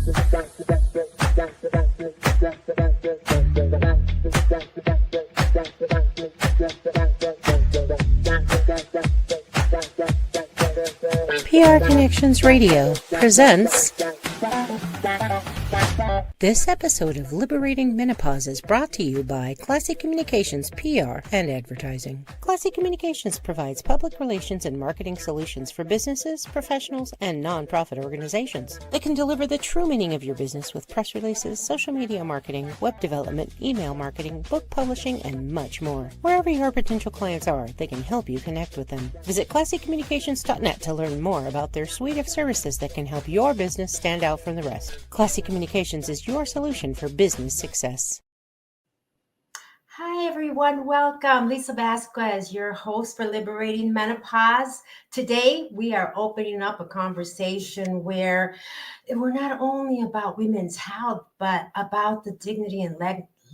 PR Connections Radio presents. This episode of Liberating Menopause is brought to you by Classy Communications PR and Advertising. Classy Communications provides public relations and marketing solutions for businesses, professionals, and non-profit organizations. They can deliver the true meaning of your business with press releases, social media marketing, web development, email marketing, book publishing, and much more. Wherever your potential clients are, they can help you connect with them. Visit classycommunications.net to learn more about their suite of services that can help your business stand out from the rest. Classy Communications is your solution for business success. Hi, everyone. Welcome. Lisa Vasquez, your host for Liberating Menopause. Today, we are opening up a conversation where we're not only about women's health, but about the dignity and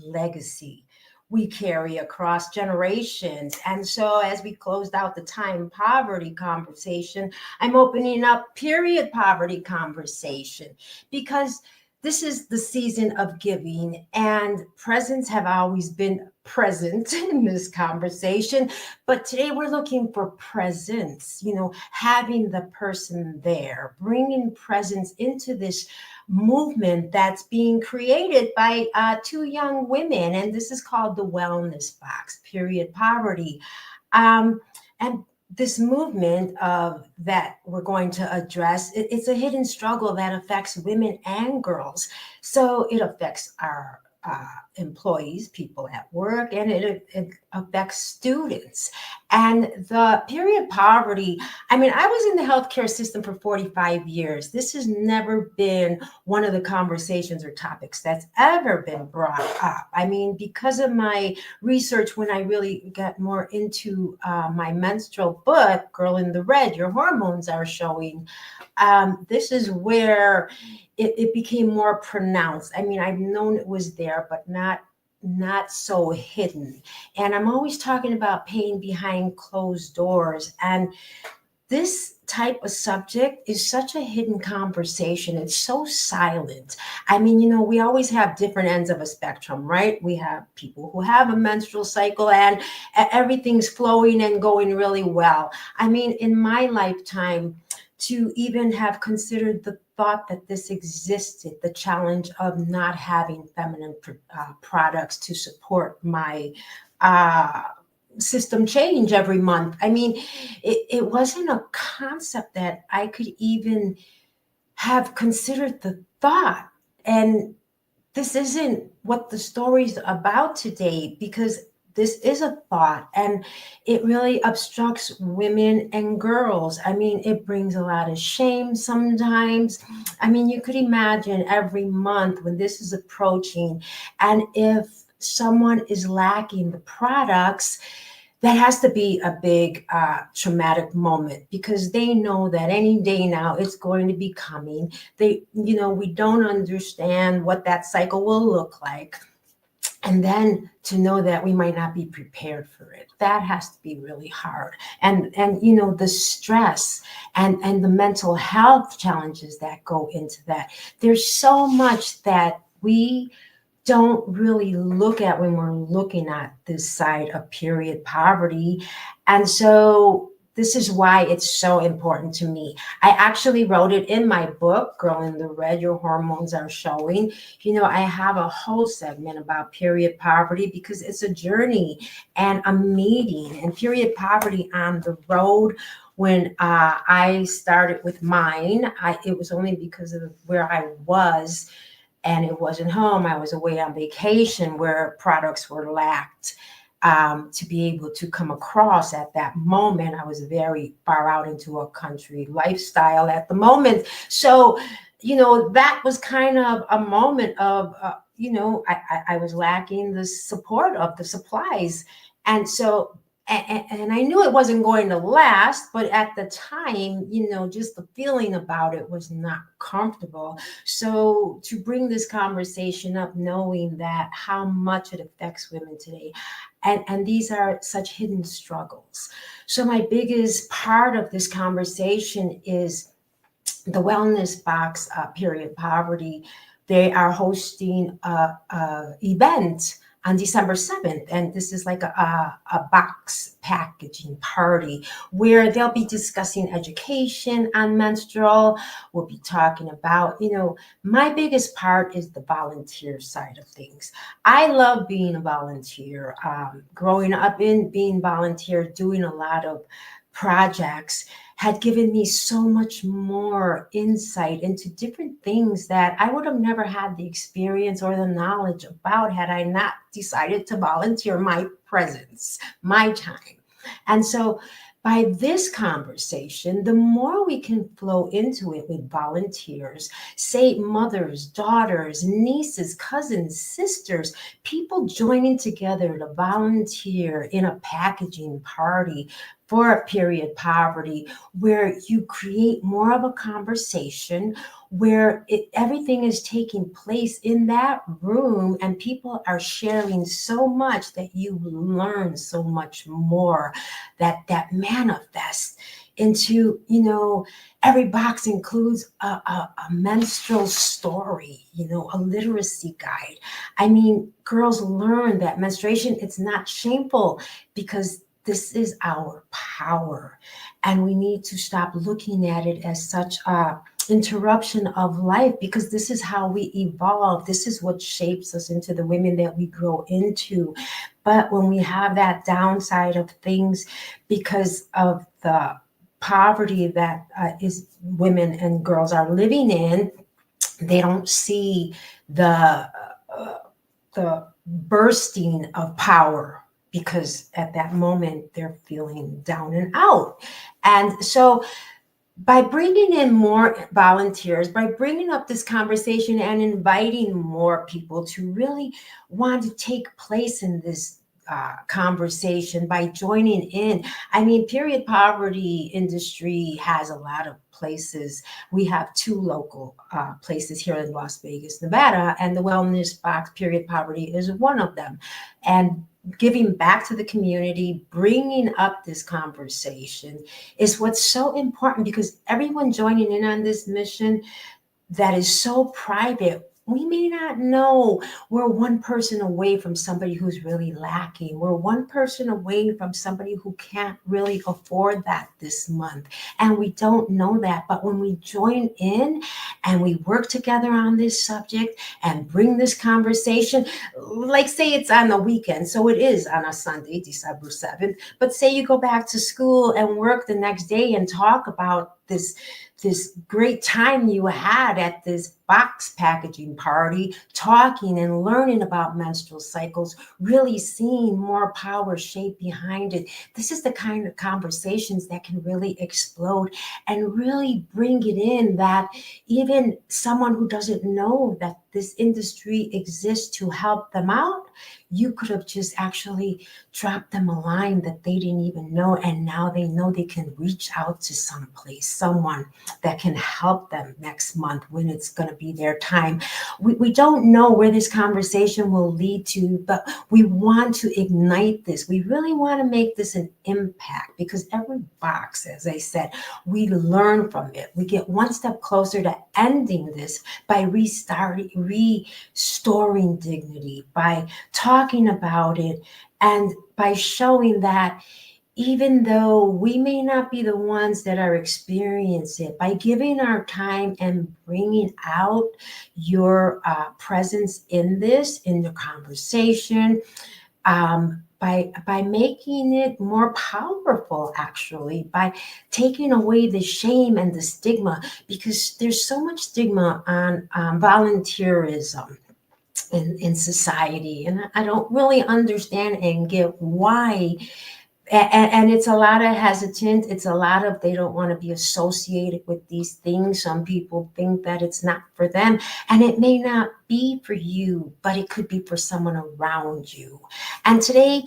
legacy we carry across generations. And so as we closed out the time poverty conversation, I'm opening up period poverty conversation because this is the season of giving, and presents have always been present in this conversation. But today we're looking for presence, having the person there, bringing presence into this movement that's being created by two young women. And this is called the Wellness Box, period poverty. And this movement of that we're going to address, it's a hidden struggle that affects women and girls. So it affects our employees, people at work, and it affects students. And the period poverty, I was in the healthcare system for 45 years. This has never been one of the conversations or topics that's ever been brought up. Because of my research, when I really got more into my menstrual book, Girl in the Red, Your Hormones Are Showing, this is where it became more pronounced. I've known it was there, but not so hidden. And I'm always talking about pain behind closed doors. And this type of subject is such a hidden conversation. It's so silent. We always have different ends of a spectrum, right? We have people who have a menstrual cycle and everything's flowing and going really well. In my lifetime, to even have considered the thought that this existed, the challenge of not having feminine products to support my system change every month. It wasn't a concept that I could even have considered the thought. And this isn't what the story's about today, because this is a thought, and it really obstructs women and girls. It brings a lot of shame sometimes. You could imagine every month when this is approaching, and if someone is lacking the products, that has to be a big traumatic moment, because they know that any day now it's going to be coming. We don't understand what that cycle will look like. And then to know that we might not be prepared for it, that has to be really hard. And the stress and the mental health challenges that go into that. There's so much that we don't really look at when we're looking at this side of period poverty. And so this is why it's so important to me. I actually wrote it in my book, Girl in the Red, Your Hormones Are Showing. I have a whole segment about period poverty because it's a journey and a meeting. And period poverty on the road, when I started with mine, it was only because of where I was, and it wasn't home. I was away on vacation where products were lacked. To be able to come across at that moment. I was very far out into a country lifestyle at the moment. So, that was kind of a moment of, I was lacking the support of the supplies. And so, and I knew it wasn't going to last, but at the time, just the feeling about it was not comfortable. So to bring this conversation up, knowing that how much it affects women today, and these are such hidden struggles. So my biggest part of this conversation is the Wellness Box, Period Poverty, they are hosting a event on December 7th. And this is like a box packaging party where they'll be discussing education on menstrual. We'll be talking about, my biggest part is the volunteer side of things. I love being a volunteer. Growing up in being volunteer, doing a lot of projects had given me so much more insight into different things that I would have never had the experience or the knowledge about had I not decided to volunteer my presence, my time. And so by this conversation, the more we can flow into it with volunteers, say mothers, daughters, nieces, cousins, sisters, people joining together to volunteer in a packaging party for a period poverty, where you create more of a conversation, where everything is taking place in that room and people are sharing so much that you learn so much more that manifests into, every box includes a menstrual story, a literacy guide. I mean, girls learn that menstruation, it's not shameful, because this is our power, and we need to stop looking at it as such a interruption of life, because this is how we evolve. This is what shapes us into the women that we grow into. But when we have that downside of things because of the poverty that is women and girls are living in, they don't see the bursting of power, because at that moment they're feeling down and out. And so by bringing in more volunteers, by bringing up this conversation and inviting more people to really want to take place in this conversation by joining in. I mean, period poverty industry has a lot of places. We have two local places here in Las Vegas, Nevada, and the Wellness Box Period Poverty is one of them. And giving back to the community, bringing up this conversation is what's so important, because everyone joining in on this mission that is so private, we may not know we're one person away from somebody who's really lacking. We're one person away from somebody who can't really afford that this month. And we don't know that. But when we join in and we work together on this subject and bring this conversation, like say it's on the weekend, so it is on a Sunday, December 7th, but say you go back to school and work the next day and talk about this great time you had at this box packaging party, talking and learning about menstrual cycles, really seeing more power shape behind it. This is the kind of conversations that can really explode and really bring it in, that even someone who doesn't know that this industry exists to help them out, you could have just actually dropped them a line that they didn't even know, and now they know they can reach out to someone that can help them next month when it's going to be their time. We don't know where this conversation will lead to, but we want to ignite this. We really want to make this an impact, because every box, as I said, we learn from it. We get one step closer to ending this by restoring dignity, by talking about it, and by showing that even though we may not be the ones that are experiencing it, by giving our time and bringing out your presence in the conversation, by making it more powerful, actually, by taking away the shame and the stigma, because there's so much stigma on volunteerism in society, and I don't really understand and get why. And it's a lot of hesitant. It's a lot of, they don't want to be associated with these things. Some people think that it's not for them, and it may not be for you, but it could be for someone around you. And today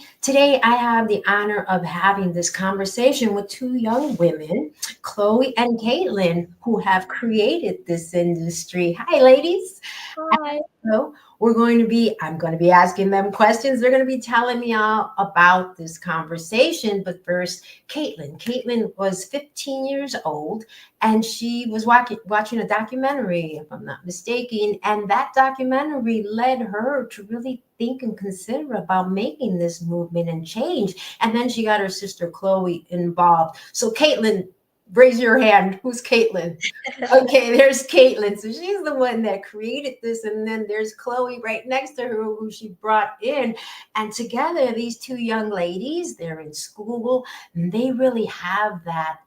I have the honor of having this conversation with two young women, Chloe and Caitlyn, who have created this industry. Hi, ladies. Hi. So I'm going to be asking them questions. They're going to be telling me all about this conversation. But first, Caitlyn. Caitlyn was 15 years old and she was watching a documentary, if I'm not mistaken. And that documentary led her to really think and consider about making this movement and change. And then she got her sister Chloe involved. So Caitlyn, raise your hand. Who's Caitlyn? Okay, there's Caitlyn. So she's the one that created this. And then there's Chloe right next to her, who she brought in. And together, these two young ladies, they're in school, and they really have that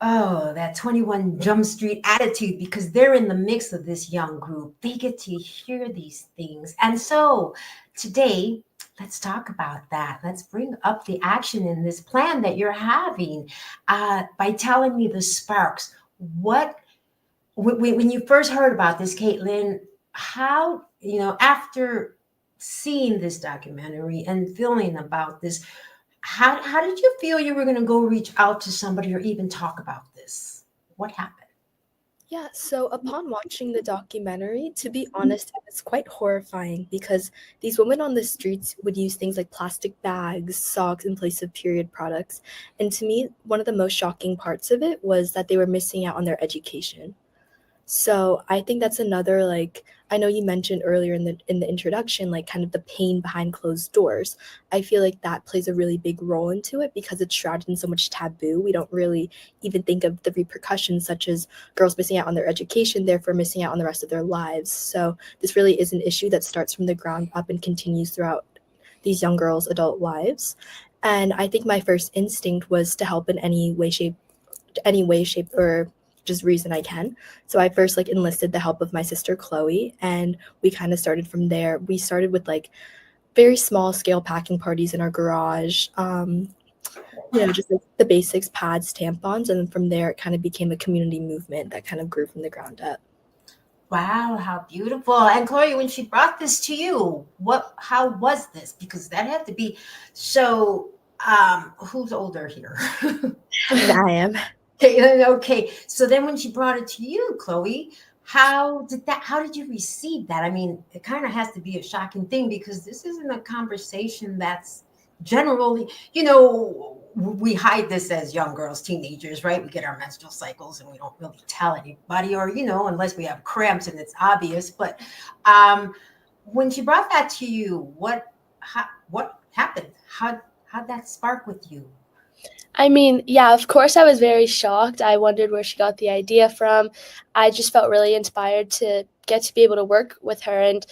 that 21 Jump Street attitude because they're in the mix of this young group. They get to hear these things. And so today, let's talk about that. Let's bring up the action in this plan that you're having by telling me the sparks. What, when you first heard about this, Caitlyn, how, after seeing this documentary and feeling about this, how did you feel you were going to go reach out to somebody or even talk about this? What happened? Yeah, so upon watching the documentary, to be honest, it was quite horrifying because these women on the streets would use things like plastic bags, socks in place of period products. And to me, one of the most shocking parts of it was that they were missing out on their education. So I think that's another, like, I know you mentioned earlier in the introduction, like kind of the pain behind closed doors. I feel like that plays a really big role into it because it's shrouded in so much taboo. We don't really even think of the repercussions, such as girls missing out on their education, therefore missing out on the rest of their lives. So this really is an issue that starts from the ground up and continues throughout these young girls' adult lives. And I think my first instinct was to help in any way, shape, or just reason I can. So I first enlisted the help of my sister Chloe, and we kind of started from there. We started with very small scale packing parties in our garage. Just the basics, pads, tampons, and then from there it kind of became a community movement that kind of grew from the ground up. Wow, how beautiful. And Chloe, when she brought this to you, how was this? Because that had to be so who's older here? I am. Okay. So then when she brought it to you, Chloe, how did you receive that? I mean, it kind of has to be a shocking thing because this isn't a conversation that's generally, we hide this as young girls, teenagers, right? We get our menstrual cycles and we don't really tell anybody, or, unless we have cramps and it's obvious. But when she brought that to you, what happened? How'd that spark with you? I mean, yeah, of course I was very shocked. I wondered where she got the idea from. I just felt really inspired to get to be able to work with her and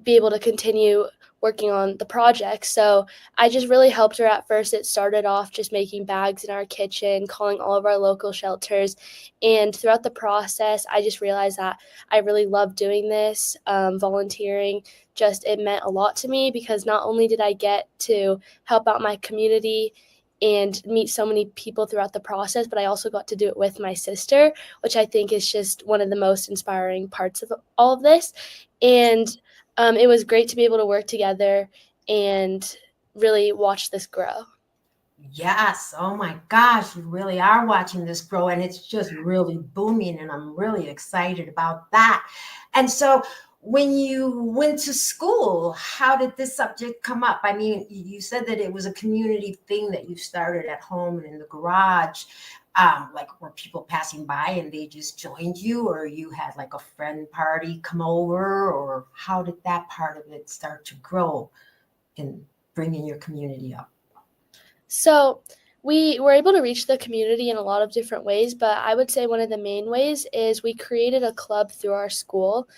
be able to continue working on the project. So I just really helped her at first. It started off just making bags in our kitchen, calling all of our local shelters. And throughout the process, I just realized that I really loved doing this. Volunteering, it meant a lot to me because not only did I get to help out my community and meet so many people throughout the process, but I also got to do it with my sister, which I think is just one of the most inspiring parts of all of this. And it was great to be able to work together and really watch this grow. Yes. Oh my gosh, you really are watching this grow, and it's just really booming, and I'm really excited about that. And so when you went to school, how did this subject come up? I mean, you said that it was a community thing that you started at home and in the garage. Were people passing by and they just joined you, or you had like a friend party come over, or how did that part of it start to grow and bringing your community up? So we were able to reach the community in a lot of different ways, but I would say one of the main ways is we created a club through our school,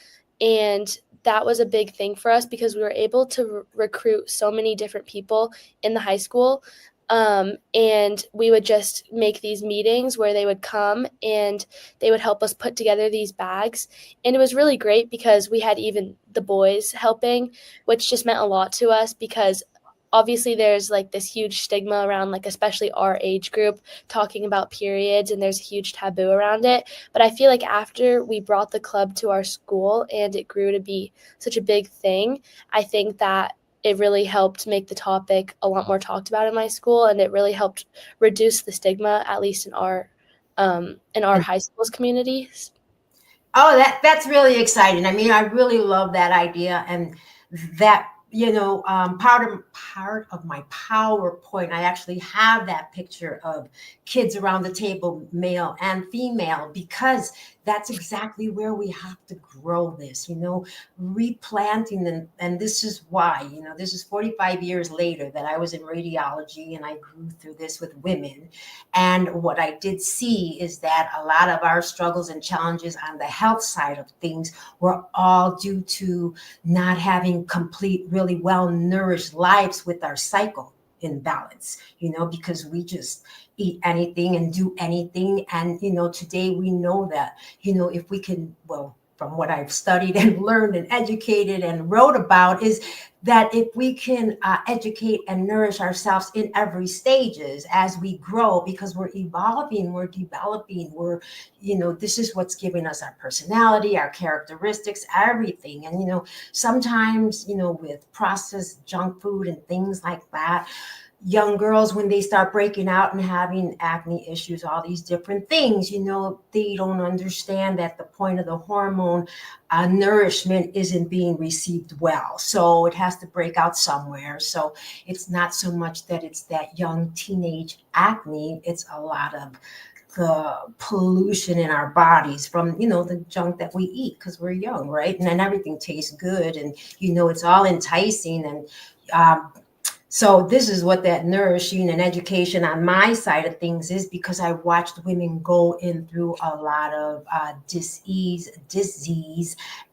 and that was a big thing for us because we were able to recruit so many different people in the high school. And we would just make these meetings where they would come and they would help us put together these bags. And it was really great because we had even the boys helping, which just meant a lot to us because obviously there's this huge stigma around especially our age group talking about periods, and there's a huge taboo around it. But I feel like after we brought the club to our school and it grew to be such a big thing, I think that it really helped make the topic a lot more talked about in my school, and it really helped reduce the stigma, at least in our high school's communities. Oh, that's really exciting. I mean, I really love that idea, and that part of my PowerPoint, I actually have that picture of kids around the table, male and female, because that's exactly where we have to grow this, replanting, and this is why, this is 45 years later that I was in radiology and I grew through this with women. And what I did see is that a lot of our struggles and challenges on the health side of things were all due to not having complete, really well nourished lives with our cycle in balance, because we just eat anything and do anything. And, today we know that, if we can, well, from what I've studied and learned and educated and wrote about, is that if we can educate and nourish ourselves in every stages as we grow, because we're evolving, we're developing, this is what's giving us our personality, our characteristics, everything. And, sometimes, with processed junk food and things like that, young girls, when they start breaking out and having acne issues, all these different things, they don't understand that the point of the hormone nourishment isn't being received well. So it has to break out somewhere. So it's not so much that it's that young teenage acne, it's a lot of the pollution in our bodies from, the junk that we eat because we're young, right? And then everything tastes good, and, it's all enticing. And so this is what that nourishing and education on my side of things is, because I watched women go in through a lot of disease,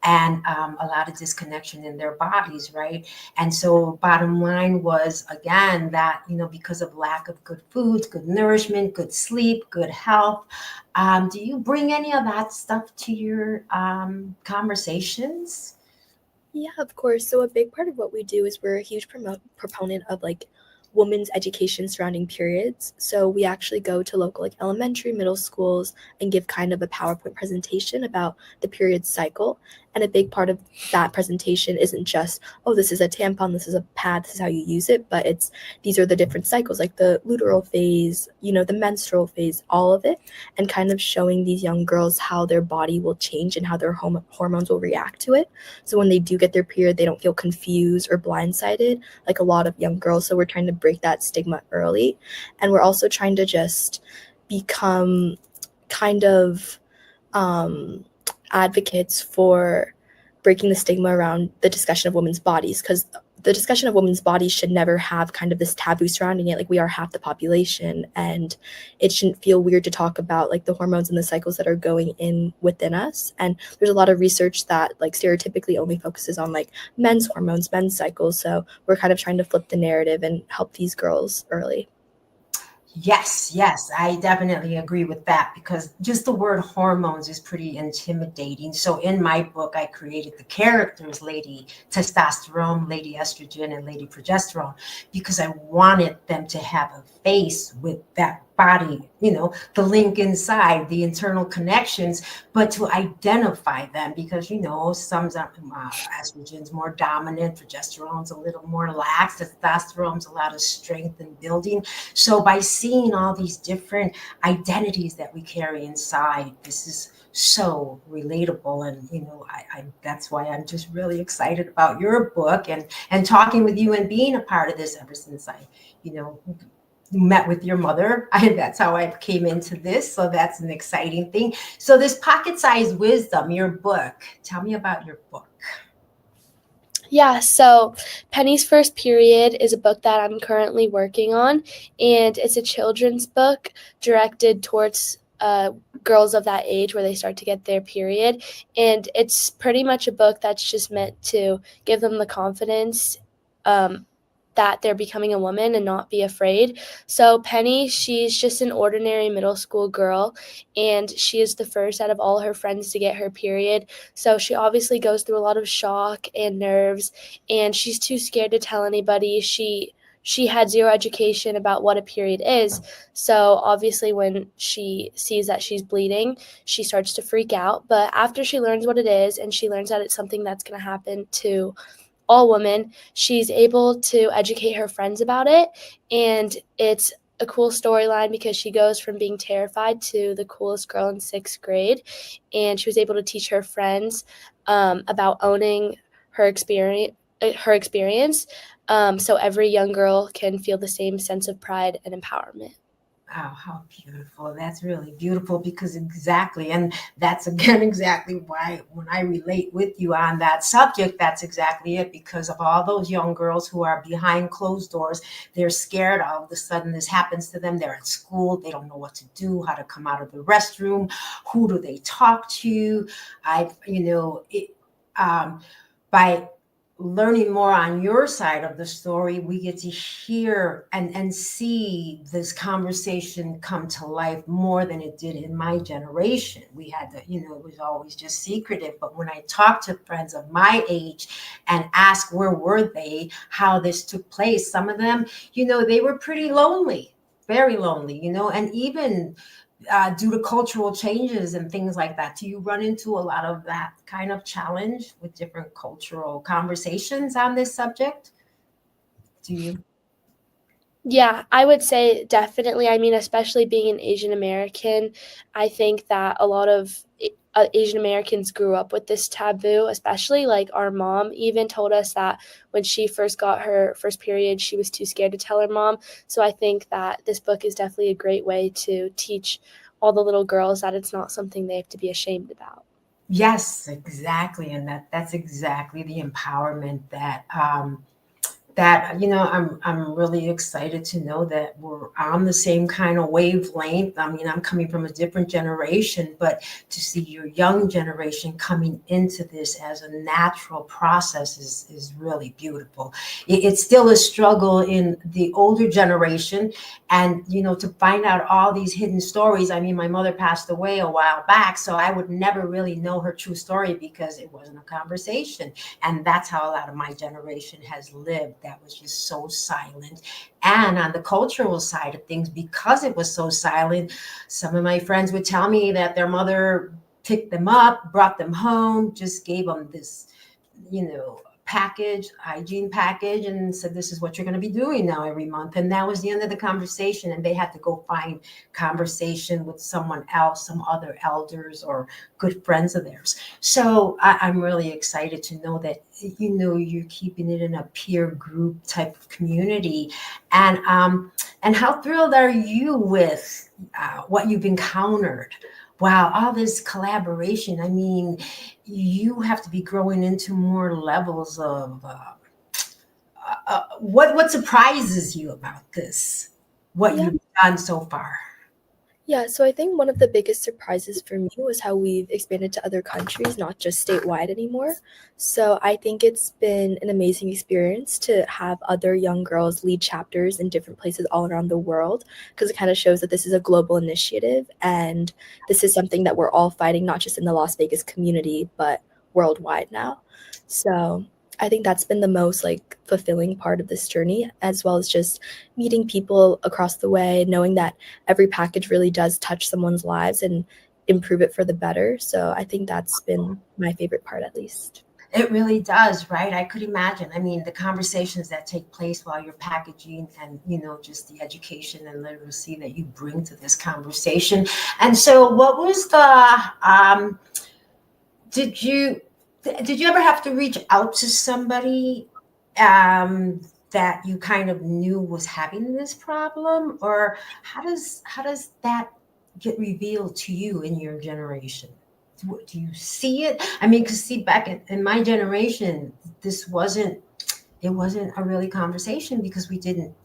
and a lot of disconnection in their bodies, right? And so bottom line was, again, that, because of lack of good foods, good nourishment, good sleep, good health. Do you bring any of that stuff to your conversations? Yeah, of course. So a big part of what we do is we're a huge proponent of like women's education surrounding periods. So we actually go to local like elementary, middle schools and give kind of a PowerPoint presentation about the period cycle. And a big part of that presentation isn't just, oh, this is a tampon, this is a pad, this is how you use it, but it's these are the different cycles, like the luteal phase, the menstrual phase, all of it, and kind of showing these young girls how their body will change and how their hormones will react to it. So when they do get their period, they don't feel confused or blindsided like a lot of young girls. So we're trying to break that stigma early. And we're also trying to just become kind of advocates for breaking the stigma around the discussion of women's bodies, because the discussion of women's bodies should never have kind of this taboo surrounding it. Like, we are half the population, and it shouldn't feel weird to talk about like the hormones and the cycles that are going in within us. And there's a lot of research that like stereotypically only focuses on like men's hormones, men's cycles. So we're kind of trying to flip the narrative and help these girls early. Yes, I definitely agree with that, because just the word hormones is pretty intimidating. So in my book, I created the characters, Lady Testosterone, Lady Estrogen, and Lady Progesterone, because I wanted them to have a face with that body, the link inside, the internal connections, but to identify them, because, some estrogen's more dominant, progesterone's a little more lax, testosterone's a lot of strength and building. So by seeing all these different identities that we carry inside, this is so relatable. And I that's why I'm just really excited about your book and talking with you and being a part of this ever since I met with your mother. That's how I came into this. So that's an exciting thing. So this pocket-sized wisdom, your book, tell me about your book. Yeah, so Penny's First Period is a book that I'm currently working on, and it's a children's book directed towards girls of that age where they start to get their period. And it's pretty much a book that's just meant to give them the confidence that they're becoming a woman and not be afraid. So Penny, she's just an ordinary middle school girl, and she is the first out of all her friends to get her period. So she obviously goes through a lot of shock and nerves, and she's too scared to tell anybody. She had zero education about what a period is. So obviously when she sees that she's bleeding, she starts to freak out. But after she learns what it is, and she learns that it's something that's going to happen to all women, she's able to educate her friends about it, and it's a cool storyline because she goes from being terrified to the coolest girl in 6th grade, and she was able to teach her friends about owning her experience. So every young girl can feel the same sense of pride and empowerment. Wow, how beautiful. That's really beautiful because exactly, and that's again exactly why when I relate with you on that subject, that's exactly it, because of all those young girls who are behind closed doors. They're scared all of a sudden this happens to them. They're at school, they don't know what to do, how to come out of the restroom, who do they talk to? By learning more on your side of the story, we get to hear and see this conversation come to life more than it did in my generation. We had to, it was always just secretive. But when I talk to friends of my age and ask where were they, how this took place, some of them, they were pretty lonely, very lonely, and even due to cultural changes and things like that. Do you run into a lot of that kind of challenge with different cultural conversations on this subject? Do you? Yeah, I would say definitely. I mean, especially being an Asian American, I think that a lot of Asian Americans grew up with this taboo, especially like our mom even told us that when she first got her first period, she was too scared to tell her mom. So I think that this book is definitely a great way to teach all the little girls that it's not something they have to be ashamed about. Yes, exactly. And that's exactly the empowerment that I'm really excited to know that we're on the same kind of wavelength. I mean, I'm coming from a different generation, but to see your young generation coming into this as a natural process is really beautiful. It's still a struggle in the older generation, and to find out all these hidden stories. I mean, my mother passed away a while back, so I would never really know her true story because it wasn't a conversation. And that's how a lot of my generation has lived. That was just so silent. And on the cultural side of things, because it was so silent, some of my friends would tell me that their mother picked them up, brought them home, just gave them this, hygiene package, and said, this is what you're going to be doing now every month. And that was the end of the conversation. And they had to go find conversation with someone else, some other elders or good friends of theirs. So I'm really excited to know that, you're keeping it in a peer group type of community. And how thrilled are you with what you've encountered? Wow, all this collaboration. I mean, you have to be growing into more levels of what surprises you about this, what Yeah. you've done so far. Yeah, so I think one of the biggest surprises for me was how we've expanded to other countries, not just statewide anymore. So I think it's been an amazing experience to have other young girls lead chapters in different places all around the world, because it kind of shows that this is a global initiative and this is something that we're all fighting, not just in the Las Vegas community, but worldwide now. So I think that's been the most fulfilling part of this journey, as well as just meeting people across the way, knowing that every package really does touch someone's lives and improve it for the better. So I think that's been my favorite part, at least. It really does, right? I could imagine. I mean, the conversations that take place while you're packaging and, just the education and literacy that you bring to this conversation. And so what was did you ever have to reach out to somebody that you kind of knew was having this problem, or how does that get revealed to you in your generation? Do you see it? I mean, because see, back in my generation, this wasn't a really conversation because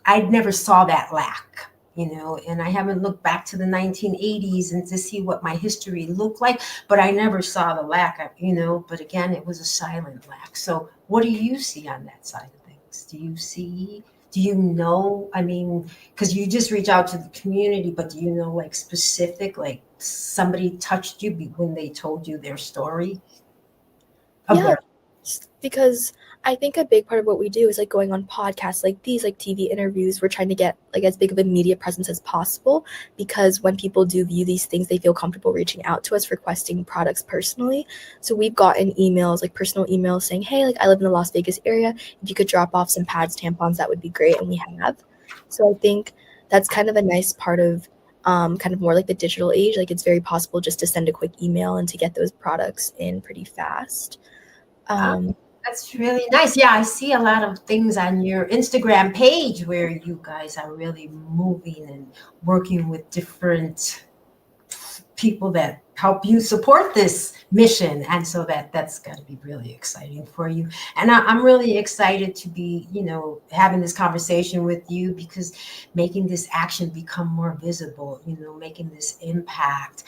I never saw that lack. And I haven't looked back to the 1980s and to see what my history looked like, but I never saw the lack, but again, it was a silent lack. So what do you see on that side of things? Do you know, I mean, because you just reach out to the community, but do you know specific, somebody touched you when they told you their story? Yeah, because I think a big part of what we do is going on podcasts like these, TV interviews. We're trying to get as big of a media presence as possible, because when people do view these things, they feel comfortable reaching out to us, requesting products personally. So we've gotten emails, personal emails saying, hey, I live in the Las Vegas area. If you could drop off some pads, tampons, that would be great. And we have. So I think that's kind of a nice part of kind of more like the digital age. Like it's very possible just to send a quick email and to get those products in pretty fast. That's really nice. Yeah, I see a lot of things on your Instagram page where you guys are really moving and working with different people that help you support this mission. And so that's got to be really exciting for you. And I'm really excited to be, having this conversation with you, because making this action become more visible, making this impact.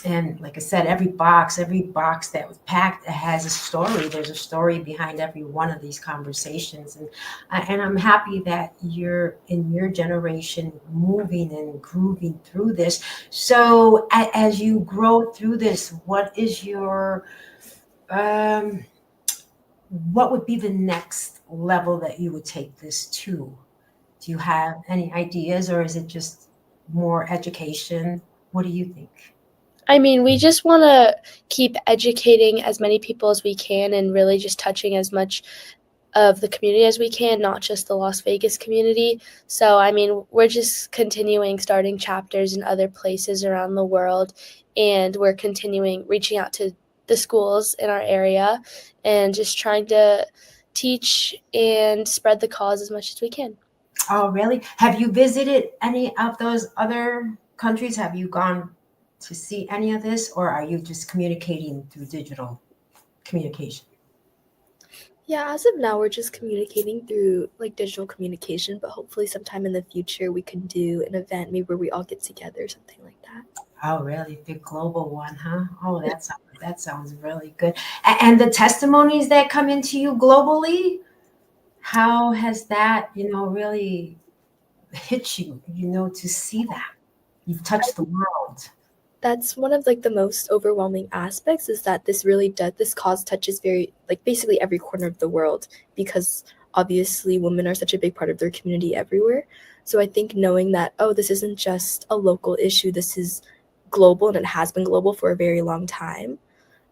And like I said, every box that was packed has a story. There's a story behind every one of these conversations. And I'm happy that you're in your generation moving and grooving through this. So as you grow through this, what is your, what would be the next level that you would take this to? Do you have any ideas, or is it just more education? What do you think? I mean, we just want to keep educating as many people as we can and really just touching as much of the community as we can, not just the Las Vegas community. So, I mean, we're just continuing starting chapters in other places around the world, and we're continuing reaching out to the schools in our area and just trying to teach and spread the cause as much as we can. Oh, really? Have you visited any of those other countries? Have you gone to see any of this, or are you just communicating through digital communication? Yeah, as of now, we're just communicating through like digital communication, but hopefully sometime in the future we can do an event maybe where we all get together, something like that. Oh, really? Big global one, huh? Oh, that sounds really good. And the testimonies that come into you globally, how has that, really hit you, to see that? You've touched the world. That's one of like the most overwhelming aspects, is that this cause touches basically every corner of the world, because obviously women are such a big part of their community everywhere. So I think knowing that, this isn't just a local issue, this is global, and it has been global for a very long time.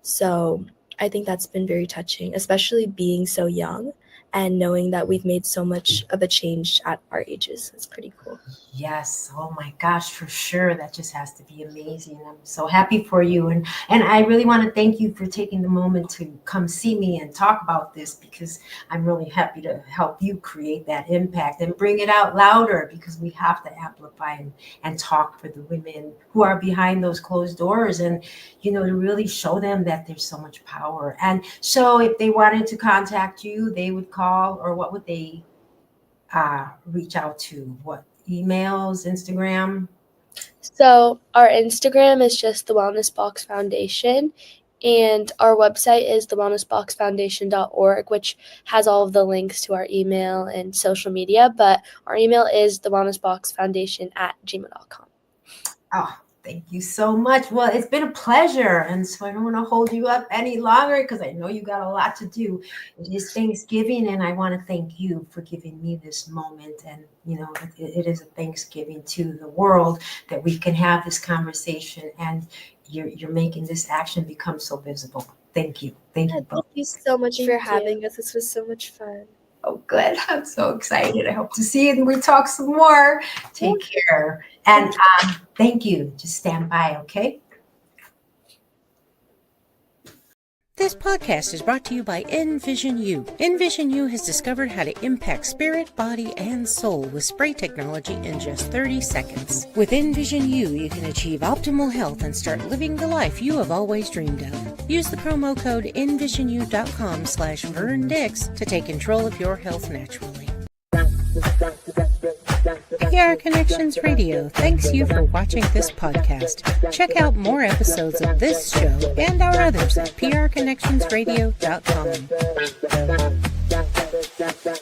So I think that's been very touching, especially being so young and knowing that we've made so much of a change at our ages. It's pretty cool. Yes. Oh my gosh, for sure. That just has to be amazing. I'm so happy for you. And I really want to thank you for taking the moment to come see me and talk about this, because I'm really happy to help you create that impact and bring it out louder, because we have to amplify and talk for the women who are behind those closed doors, and, to really show them that there's so much power. And so if they wanted to contact you, they would call, or what would they reach out to? What emails, Instagram? So our Instagram is just the Wellness Box Foundation, and our website is thewellnessboxfoundation.org, which has all of the links to our email and social media, but our email is thewellnessboxfoundation@gmail.com. Oh, thank you so much. Well, it's been a pleasure. And so I don't want to hold you up any longer, because I know you got a lot to do. It is Thanksgiving, and I want to thank you for giving me this moment. And, it is a Thanksgiving to the world that we can have this conversation, and you're making this action become so visible. Thank you. Thank you both. Thank you so much for having us. This was so much fun. Oh, good. I'm so excited. I hope to see you and we talk some more. Take care. And thank you. Just stand by, okay? This podcast is brought to you by Envision You. Envision You has discovered how to impact spirit, body, and soul with spray technology in just 30 seconds. With Envision You, you can achieve optimal health and start living the life you have always dreamed of. Use the promo code envisionu.com/VernDix to take control of your health naturally. PR Connections Radio thanks you for watching this podcast. Check out more episodes of this show and our others at prconnectionsradio.com.